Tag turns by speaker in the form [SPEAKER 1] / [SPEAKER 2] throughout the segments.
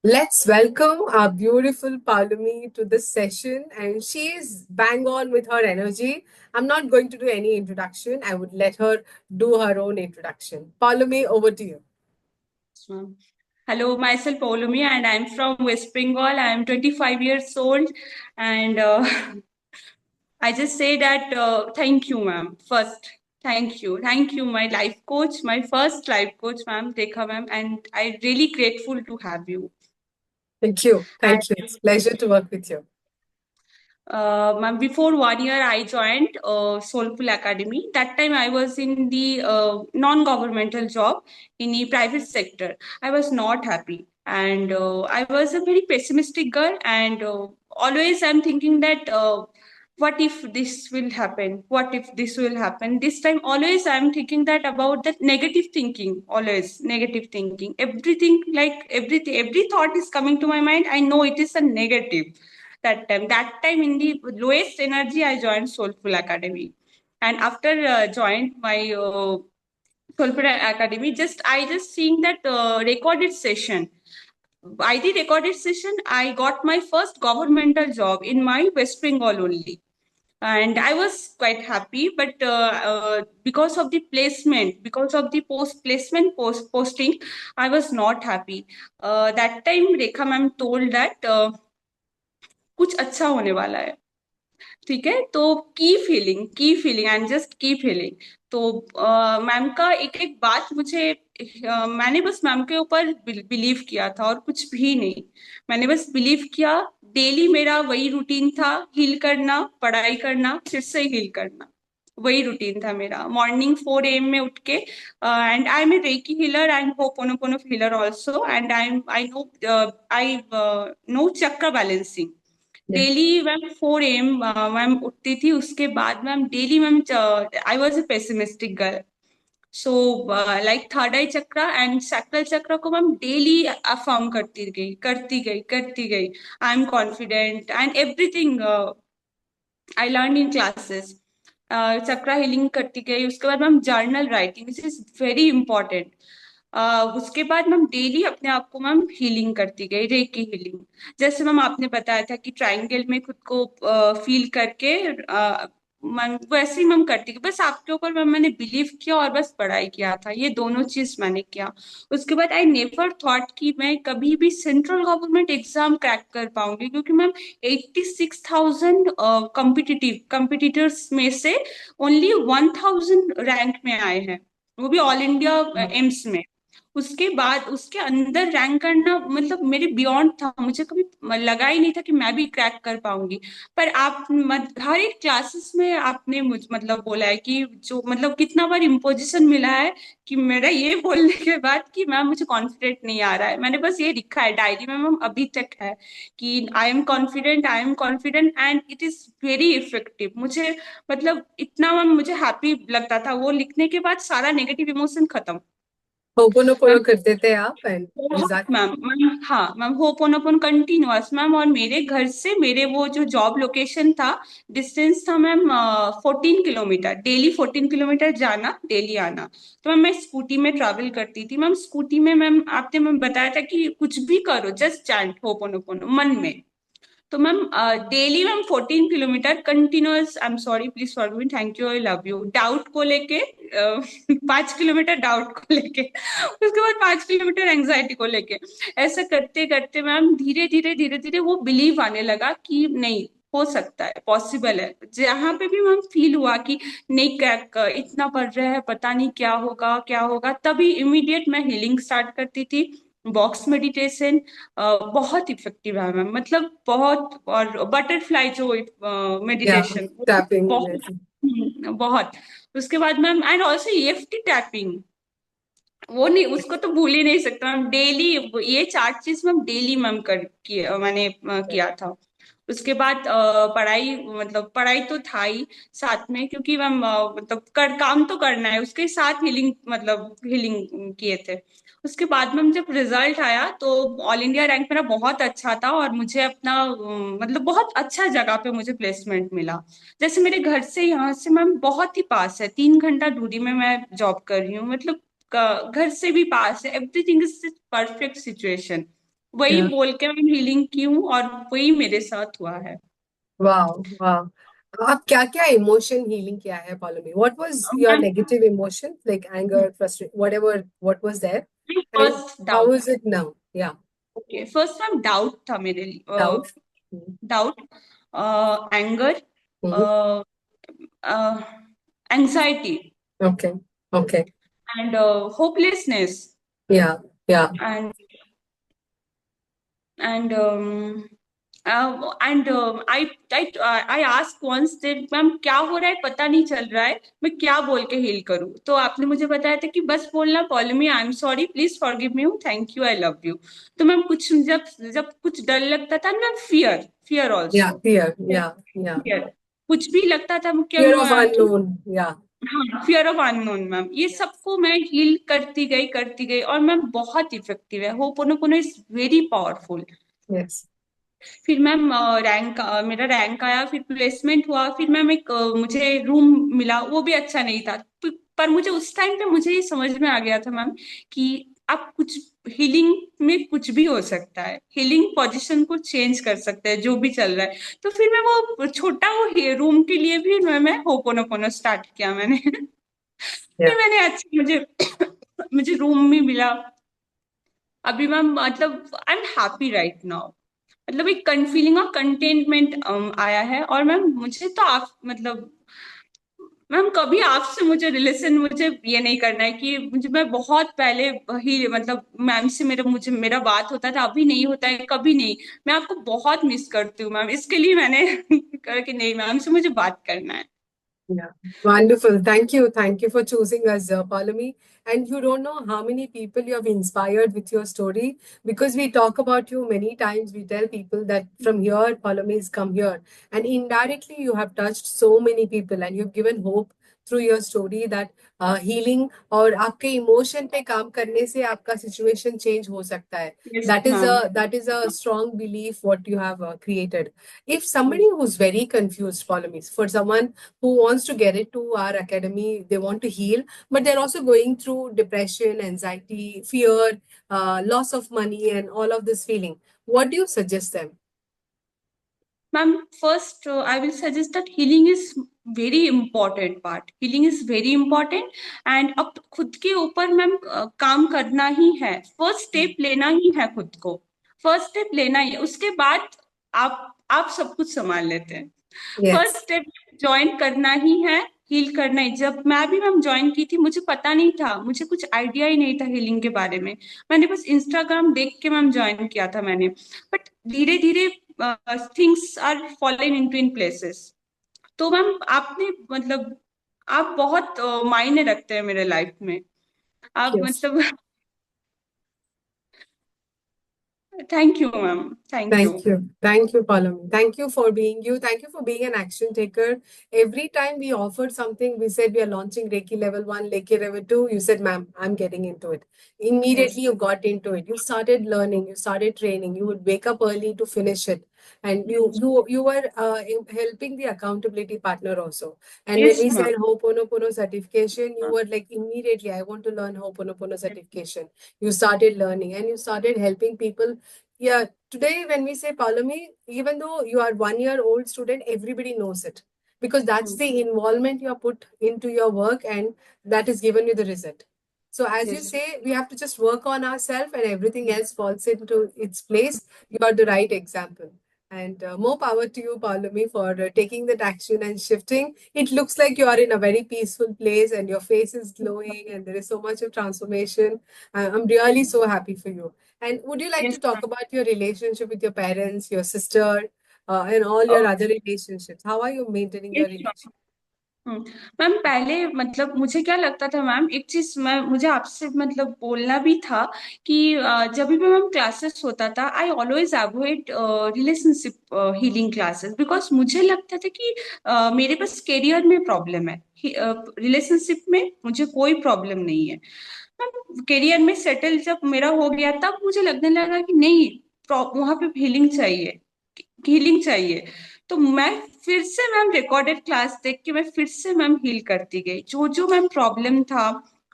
[SPEAKER 1] Let's welcome our beautiful Palumi to this session. And she is bang on with her energy. I'm not going to do any introduction. I would let her do her own introduction. Palumi, over to you.
[SPEAKER 2] Ma'am. Hello, myself Paulumi, and I'm from West Bengal. I'm 25 years old, and I just say that thank you, ma'am. First, thank you, my life coach, my first life coach, ma'am, Rekha, ma'am, and I'm really grateful to have you.
[SPEAKER 1] Thank you.
[SPEAKER 2] And
[SPEAKER 1] Thank you. It's a pleasure to work with you.
[SPEAKER 2] ma'am, before 1 year, I joined Soulful Academy. That time, I was in the non-governmental job in the private sector. I was not happy, and I was a very pessimistic girl. And always, I'm thinking that what if this will happen? What if this will happen? This time, always, I'm thinking that about that negative thinking. Always negative thinking. Everything, like everything, every thought is coming to my mind. I know it is a negative that time in the lowest energy I joined Soulful Academy. And after joined my Soulful Academy, just seeing that recorded session. By the recorded session, I got my first governmental job in my West Bengal only, and I was quite happy. But because of the placement, because of the posting, I was not happy. That time Rekha ma'am told that कुछ अच्छा होने वाला है. ठीक है, तो की feeling and just की फीलिंग. तो मैम का एक एक बात मुझे मैंने बस मैम के ऊपर बिलीव किया था और कुछ भी नहीं. मैंने बस बिलीव किया. डेली मेरा वही रूटीन था, हील करना, पढ़ाई करना, फिर से हील करना. वही रूटीन था मेरा. मॉर्निंग 4 AM में उठ के, and I am a reiki healer and ho'oponopono healer also, and I know chakra balancing.
[SPEAKER 1] Yeah.
[SPEAKER 2] Daily ma'am 4 AM ma'am उठती थी. उसके बाद ma'am daily ma'am I was a pessimistic girl. So like third eye chakra and sacral चक्र को ma'am daily affirm करती गई. I am confident and everything I learn in classes. Chakra healing करती गई. उसके बाद ma'am general writing, this is very important. उसके बाद मैम डेली अपने आप को मैम हीलिंग करती गई, रेकी हीलिंग. जैसे मैम आपने बताया था कि ट्रायंगल में खुद को फील करके मैम वैसे ही मैम करती गई. बस आपके ऊपर मैम मैंने बिलीव किया और बस पढ़ाई किया था. ये दोनों चीज मैंने किया. उसके बाद आई नेवर थॉट कि मैं कभी भी सेंट्रल गवर्नमेंट एग्जाम क्रैक कर पाऊंगी, क्योंकि मैम 86,000 कंपिटिटर्स में से ओनली 1,000 रैंक में आए हैं, वो भी ऑल इंडिया एम्स में. उसके बाद उसके अंदर रैंक करना मतलब मेरे बियॉन्ड था. मुझे कभी लगा ही नहीं था कि मैं भी क्रैक कर पाऊंगी. पर आप हर एक क्लासेस में आपने मुझ मतलब बोला है कि जो मतलब कितना बार इम्पोजिशन मिला है कि मेरा ये बोलने के बाद कि मैम मुझे कॉन्फिडेंट नहीं आ रहा है. मैंने बस ये लिखा है डायरी में मैम, अभी तक है कि I am confident and it is very effective. मुझे मतलब इतना मैम मुझे हैप्पी लगता था वो लिखने के बाद. सारा नेगेटिव इमोशन खत्म.
[SPEAKER 1] Ho'oponopono
[SPEAKER 2] मैम
[SPEAKER 1] करते थे आप and is
[SPEAKER 2] बहुत
[SPEAKER 1] that
[SPEAKER 2] मैम हाँ मैम, होपोनोपोन कंटिन्यूअस मैम. और मेरे घर से मेरे वो जो जॉब लोकेशन था, डिस्टेंस था मैम 14 किलोमीटर. डेली 14 किलोमीटर जाना, डेली आना. तो मैम मैं स्कूटी में ट्रैवल करती थी. मैम स्कूटी में मैम आपने मैम बताया था कि कुछ भी करो, जस्ट चैंट होपोनोपोनो मन में. तो ma'am daily ma'am 14 kilometre continuous. I am sorry, please forgive me, thank you, I love you. Doubt को लेके 5 किलोमीटर डाउट को लेके, उसके बाद 5 किलोमीटर एंग्जाइटी को लेके. ऐसा करते करते मैम धीरे धीरे वो बिलीव आने लगा कि नहीं, हो सकता है, पॉसिबल है. जहां पे भी मैम फील हुआ कि नहीं क्रैक इतना पड़ रहा है, पता नहीं क्या होगा क्या होगा, तभी इमीडिएट मैं हीलिंग स्टार्ट करती थी. बॉक्स मेडिटेशन बहुत इफेक्टिव है मैम, मतलब बहुत. और बटरफ्लाई जो
[SPEAKER 1] yeah,
[SPEAKER 2] मेडिटेशन,
[SPEAKER 1] tapping?
[SPEAKER 2] बहुत. बहुत. उसके बाद ma'am and also EFT tapping, वो नहीं, उसको तो भूल ही नहीं सकता मैम. डेली ये 4 चीज मैम डेली मैम मैंने किया था. उसके बाद पढ़ाई, मतलब पढ़ाई तो था ही साथ में, क्योंकि मैम मतलब काम तो करना है, उसके साथ हीलिंग, मतलब हीलिंग किए थे. उसके बाद मैम जब रिजल्ट आया तो ऑल इंडिया रैंक मेरा बहुत अच्छा था और मुझे अपना मतलब बहुत अच्छा जगह पे मुझे प्लेसमेंट मिला. जैसे मेरे घर से यहाँ से मैम बहुत ही पास है, 3 घंटा दूरी में मैं जॉब कर रही हूँ. मतलब घर से भी पास है, एवरीथिंग इज परफेक्ट सिचुएशन. वही
[SPEAKER 1] Yeah.
[SPEAKER 2] बोल के मैं हीलिंग की हूँ और वही मेरे साथ हुआ है।
[SPEAKER 1] वाह, वाह। आप क्या क्या इमोशन हीलिंग किया है Paulomi? What was your
[SPEAKER 2] ma'am
[SPEAKER 1] negative emotion, like anger, frustration, whatever, what was there, and
[SPEAKER 2] first
[SPEAKER 1] how
[SPEAKER 2] doubt,
[SPEAKER 1] is it now? Yeah.
[SPEAKER 2] Okay first ma'am doubt था मेरे लिए,
[SPEAKER 1] Doubt. Mm-hmm.
[SPEAKER 2] Doubt, anger,
[SPEAKER 1] Mm-hmm.
[SPEAKER 2] Anxiety
[SPEAKER 1] Okay. Okay.
[SPEAKER 2] And hopelessness
[SPEAKER 1] Yeah. Yeah.
[SPEAKER 2] And and and I asked once that ma'am क्या हो रहा है, पता नहीं चल रहा है, मैं क्या बोल के हील करूं? तो आपने मुझे बताया था कि बस बोलना, पॉलिमी I am sorry, please forgive me, thank you, I love you. तो मैम कुछ जब जब कुछ डर लगता था ना, fear, fear
[SPEAKER 1] Yeah.
[SPEAKER 2] Also,
[SPEAKER 1] Fear. Yeah. Yeah.
[SPEAKER 2] Fear, कुछ भी लगता था क्या
[SPEAKER 1] Fear of unknown. Yeah.
[SPEAKER 2] हाँ, फियर ऑफ अननोन मैम, ये
[SPEAKER 1] Yes.
[SPEAKER 2] सबको मैं हील करती गई और मैम बहुत इफेक्टिव है, ho'oponopono is very powerful.
[SPEAKER 1] Yes.
[SPEAKER 2] फिर मैम रैंक, मेरा रैंक आया, फिर प्लेसमेंट हुआ, फिर मैम एक मुझे रूम मिला, वो भी अच्छा नहीं था। पर मुझे उस टाइम पे मुझे ये समझ में आ गया था मैम कि आप कुछ, हीलिंग में कुछ भी हो सकता है, हीलिंग पोजीशन को चेंज कर सकते हैं जो भी चल रहा है। तो फिर मैं वो छोटा वो रूम के लिए भी मैं होपोनोपोनो स्टार्ट किया मैंने।
[SPEAKER 1] Yeah.
[SPEAKER 2] फिर मैंने अच्छा मुझे मुझे रूम भी मिला। अभी मैम मतलब I am happy right now, मतलब एक फीलिंग ऑफ कंटेनमेंट आया है। और मैम मुझे तो आप मतलब मैम कभी आपसे मुझे रिलेशन, मुझे ये नहीं करना है कि मुझे, मैं बहुत पहले ही मतलब मैम से मेरा बात होता था, अभी नहीं होता है, कभी नहीं। मैं आपको बहुत मिस करती हूँ मैम, इसके लिए मैंने कहा कि नहीं, मैम से मुझे बात करना है।
[SPEAKER 1] Yeah, wonderful. Thank you. Thank you for choosing us, Palami. And you don't know how many people you have inspired with your story, because we talk about you many times. We tell people that from here, Palami has come here. And indirectly, you have touched so many people and you've given hope through your story that healing और आपके emotion पे काम करने से आपका situation change हो सकता है.
[SPEAKER 2] Yes
[SPEAKER 1] That is a strong belief what you have created. If somebody who's very confused, Paulomi, for someone who wants to get into our academy, they want to heal, but they're also going through depression, anxiety, fear, loss of money, and all of this feeling. What do you suggest them?
[SPEAKER 2] Ma'am first I will suggest that healing is very important part, healing is very important. And अब खुद के ऊपर ma'am काम करना ही है, first step लेना ही है खुद को, फर्स्ट स्टेप लेना ही है, उसके बाद आप सब कुछ संभाल लेते हैं। First
[SPEAKER 1] Yes.
[SPEAKER 2] स्टेप ज्वाइन करना ही है, हील करना ही। जब मैं भी मैम ज्वाइन की थी, मुझे पता नहीं था, मुझे कुछ आइडिया ही नहीं था हीलिंग के बारे में, मैंने बस इंस्टाग्राम देख के मैम ज्वाइन किया था मैंने। बट धीरे धीरे things are following into in places. तो मैम आपने मतलब आप बहुत मायने रखते हैं मेरे लाइफ में, आप
[SPEAKER 1] Yes.
[SPEAKER 2] मतलब thank you ma'am, thank you.
[SPEAKER 1] Thank you. Thank you, Palam. Thank you for being you. Thank you for being an action taker. Every time we offered something, we said we are launching Reiki level 1, Reiki level 2. You said, ma'am, I'm getting into it.
[SPEAKER 2] Yes
[SPEAKER 1] Immediately you got into it. You started learning, you started training. You would wake up early to finish it. And you were helping the accountability partner also. And when
[SPEAKER 2] yes
[SPEAKER 1] we
[SPEAKER 2] ma'am,
[SPEAKER 1] said Ho'oponopono certification, you were like, immediately, I want to learn Ho'oponopono certification. You started learning and you started helping people. Yeah, today when we say Palami, even though you are 1 year old student, everybody knows it, because that's the involvement you have put into your work and that is given you the result. So as you
[SPEAKER 2] yes
[SPEAKER 1] say, we have to just work on ourselves and everything else falls into its place. You are the right example. And more power to you, Palami, for taking that action and shifting. It looks like you are in a very peaceful place and your face is glowing and there is so much of transformation. I'm really so happy for you. And would you like
[SPEAKER 2] yes
[SPEAKER 1] to talk about your relationship with your parents, your sister, and all your
[SPEAKER 2] ma'am,
[SPEAKER 1] other relationships? How are you maintaining your
[SPEAKER 2] yes
[SPEAKER 1] relationship?
[SPEAKER 2] Ma'am पहले मतलब मुझे क्या लगता था ma'am, एक चीज मैं मुझे आपसे मतलब बोलना भी था कि जब भी मैम क्लासेस होता था, I always avoid relationship healing classes, because मुझे लगता था कि मेरे पास करियर में प्रॉब्लम है, रिलेशनशिप में मुझे कोई प्रॉब्लम नहीं है। मैम करियर में सेटल जब मेरा हो गया, तब मुझे लगने लगा कि नहीं, वहां पे हीलिंग चाहिए, हीलिंग चाहिए। तो मैं फिर से मैम रिकॉर्डेड क्लास देख के मैं फिर से मैम हील करती गई, जो जो मैम प्रॉब्लम था,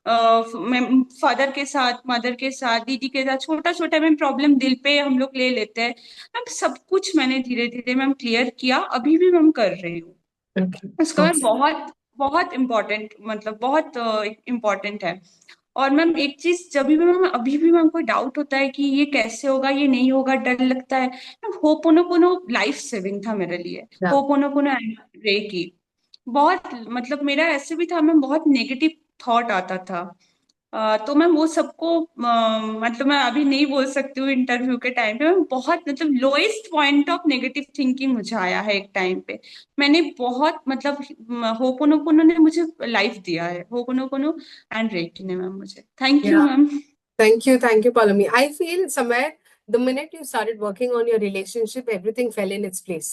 [SPEAKER 2] फादर के साथ, मदर के साथ, दीदी के साथ, छोटा छोटा मैम प्रॉब्लम दिल पे हम लोग ले लेते हैं मैम। सब कुछ मैंने धीरे धीरे मैम क्लियर किया, अभी भी मैम कर रही हूँ।
[SPEAKER 1] Okay.
[SPEAKER 2] उसका मैम
[SPEAKER 1] Awesome.
[SPEAKER 2] बहुत बहुत इम्पोर्टेंट, मतलब बहुत इम्पोर्टेंट है। और मैम एक चीज, जब भी मैम अभी भी मैम कोई डाउट होता है कि ये कैसे होगा, ये नहीं होगा, डर लगता है मैम, होपोनोपोनो लाइफ सेविंग था मेरे लिए।
[SPEAKER 1] Yeah.
[SPEAKER 2] होपोनोपोनो रे की बहुत, मतलब मेरा ऐसे भी था मैम, बहुत नेगेटिव थॉट आता था। तो मैम वो सबको मतलब मैं अभी नहीं बोल सकती हूँ इंटरव्यू के टाइम पे, मैम बहुत मतलब lowest point of negative thinking मुझे आया है एक टाइम पे। मैंने बहुत मतलब होपोनोपोनो ने मुझे लाइफ दिया है, होपोनोपोनो एंड रेकी ने मैम मुझे। Thank you
[SPEAKER 1] Yeah.
[SPEAKER 2] Ma'am.
[SPEAKER 1] Thank you, Palami. I feel somewhere the minute you started working on your relationship, everything fell in its place.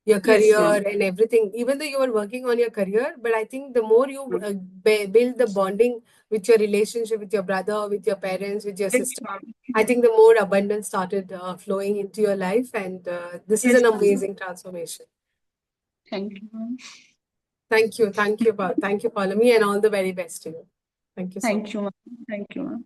[SPEAKER 1] Your
[SPEAKER 2] yes
[SPEAKER 1] career
[SPEAKER 2] ma'am.
[SPEAKER 1] and everything, even though you were working on your career, but I think the more you build the bonding with your relationship with your brother, with your parents, with your
[SPEAKER 2] yes
[SPEAKER 1] sister,
[SPEAKER 2] ma'am.
[SPEAKER 1] I think the more abundance started flowing into your life, and this is
[SPEAKER 2] yes
[SPEAKER 1] an
[SPEAKER 2] ma'am.
[SPEAKER 1] amazing transformation.
[SPEAKER 2] Thank you ma'am.
[SPEAKER 1] Thank you, Palami, and all the very best to you. Thank you so much.
[SPEAKER 2] Thank you ma'am. Thank you ma'am.